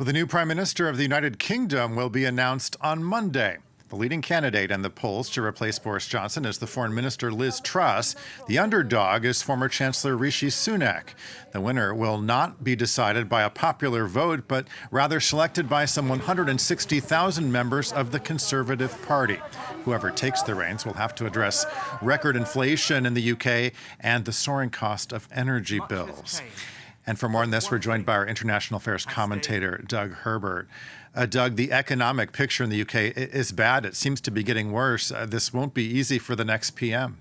Well, the new Prime Minister of the United Kingdom will be announced on Monday. The leading candidate in the polls to replace Boris Johnson is the Foreign Minister Liz Truss. The underdog is former Chancellor Rishi Sunak. The winner will not be decided by a popular vote, but rather selected by some 160,000 members of the Conservative Party. Whoever takes the reins will have to address record inflation in the UK and the soaring cost of energy bills. And for more on this, we're joined by our international affairs commentator, Doug Herbert. Doug, the economic picture in the UK is bad. It seems to be getting worse. This won't be easy for the next PM.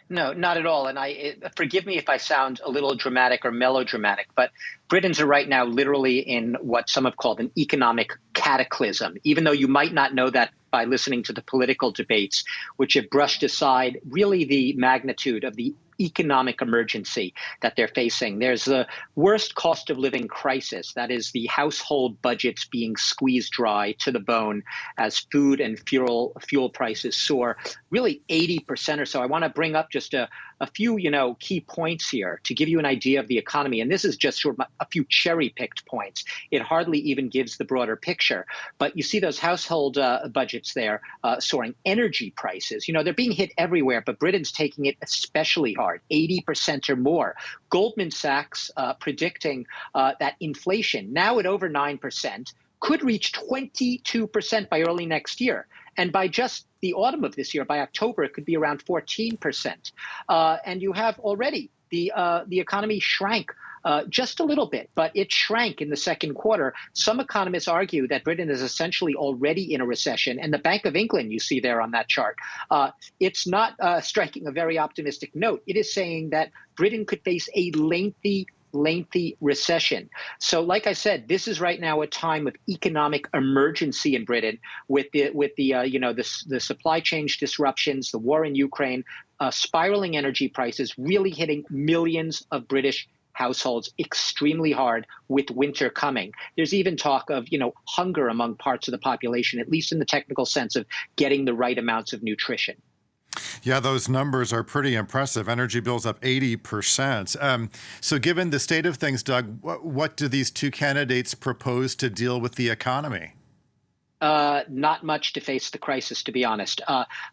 No, not at all. And forgive me if I sound a little dramatic or melodramatic, but Britons are right now literally in what some have called an economic cataclysm, even though you might not know that by listening to the political debates, which have brushed aside really the magnitude of the economic emergency that they're facing. There's the worst cost of living crisis. That is the household budgets being squeezed dry to the bone as food and fuel prices soar, really 80% or so. I want to bring up just a few, key points here to give you an idea of the economy. And this is just sort of a few cherry-picked points. It hardly even gives the broader picture. But you see those household budgets there soaring. Energy prices, they're being hit everywhere, but Britain's taking it especially hard, 80% or more. Goldman Sachs predicting that inflation, now at over 9%, could reach 22% by early next year. And by just the autumn of this year, by October, it could be around 14%. And you have already the economy shrank just a little bit, but it shrank in the second quarter. Some economists argue that Britain is essentially already in a recession. And the Bank of England, you see there on that chart, it's not striking a very optimistic note. It is saying that Britain could face a lengthy recession. So like I said, this is right now a time of economic emergency in Britain with the supply chain disruptions, the war in Ukraine, spiraling energy prices really hitting millions of British households extremely hard with winter coming. There's even talk of, hunger among parts of the population, at least in the technical sense of getting the right amounts of nutrition. Yeah, those numbers are pretty impressive. Energy bills up 80%. So given the state of things, Doug, what do these two candidates propose to deal with the economy? Not much to face the crisis, to be honest.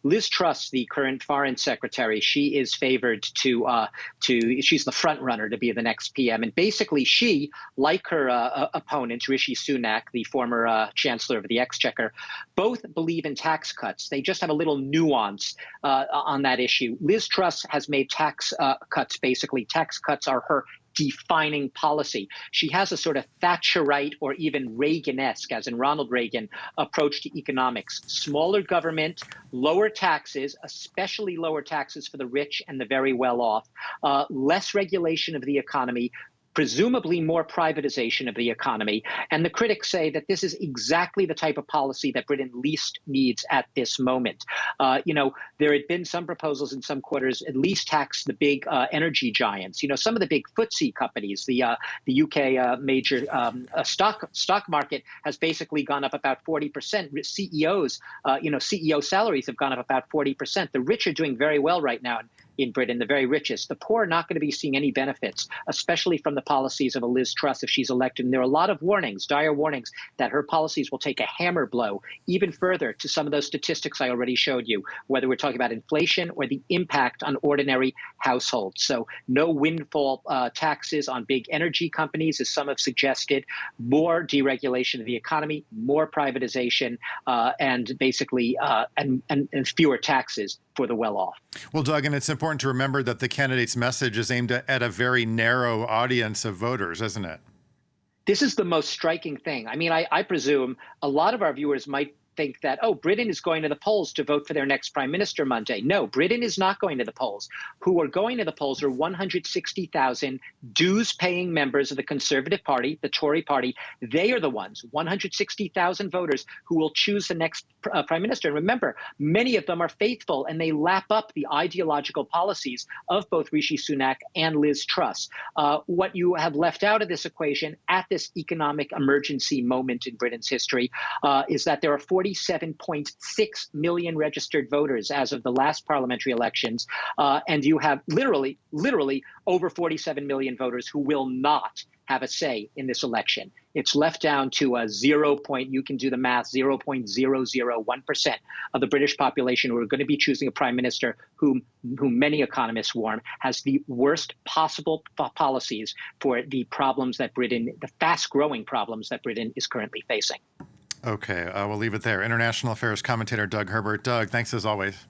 Liz Truss, the current foreign secretary, she is favored she's the front runner to be the next PM. And basically she, like her opponent, Rishi Sunak, the former chancellor of the Exchequer, both believe in tax cuts. They just have a little nuance on that issue. Liz Truss has made tax cuts, basically. Tax cuts are her defining policy. She has a sort of Thatcherite or even Reagan-esque, as in Ronald Reagan, approach to economics. Smaller government, lower taxes, especially lower taxes for the rich and the very well off, less regulation of the economy, presumably more privatization of the economy. And the critics say that this is exactly the type of policy that Britain least needs at this moment. There had been some proposals in some quarters, at least tax the big energy giants. Some of the big FTSE companies, the UK major stock market has basically gone up about 40%. CEOs, CEO salaries have gone up about 40%. The rich are doing very well right now in Britain, the very richest. The poor are not going to be seeing any benefits, especially from the policies of a Liz Truss if she's elected. And there are a lot of warnings, dire warnings, that her policies will take a hammer blow even further to some of those statistics I already showed you, whether we're talking about inflation or the impact on ordinary households. So no windfall taxes on big energy companies, as some have suggested, more deregulation of the economy, more privatization, and basically and fewer taxes for the well-off. Well, Doug, and it's important to remember that the candidate's message is aimed at a very narrow audience of voters, isn't it? This is the most striking thing. I mean, I presume a lot of our viewers might think that, Britain is going to the polls to vote for their next prime minister Monday. No, Britain is not going to the polls. Who are going to the polls are 160,000 dues-paying members of the Conservative Party, the Tory party. They are the ones, 160,000 voters, who will choose the next prime minister. And remember, many of them are faithful, and they lap up the ideological policies of both Rishi Sunak and Liz Truss. What you have left out of this equation at this economic emergency moment in Britain's history is that there are 47.6 million registered voters as of the last parliamentary elections, and you have literally over 47 million voters who will not have a say in this election. It's left down to a you can do the math, 0.001% of the British population who are going to be choosing a prime minister whom many economists warn has the worst possible policies for the problems that Britain, the fast-growing problems that Britain is currently facing. Okay, we'll leave it there. International affairs commentator Doug Herbert. Doug, thanks as always.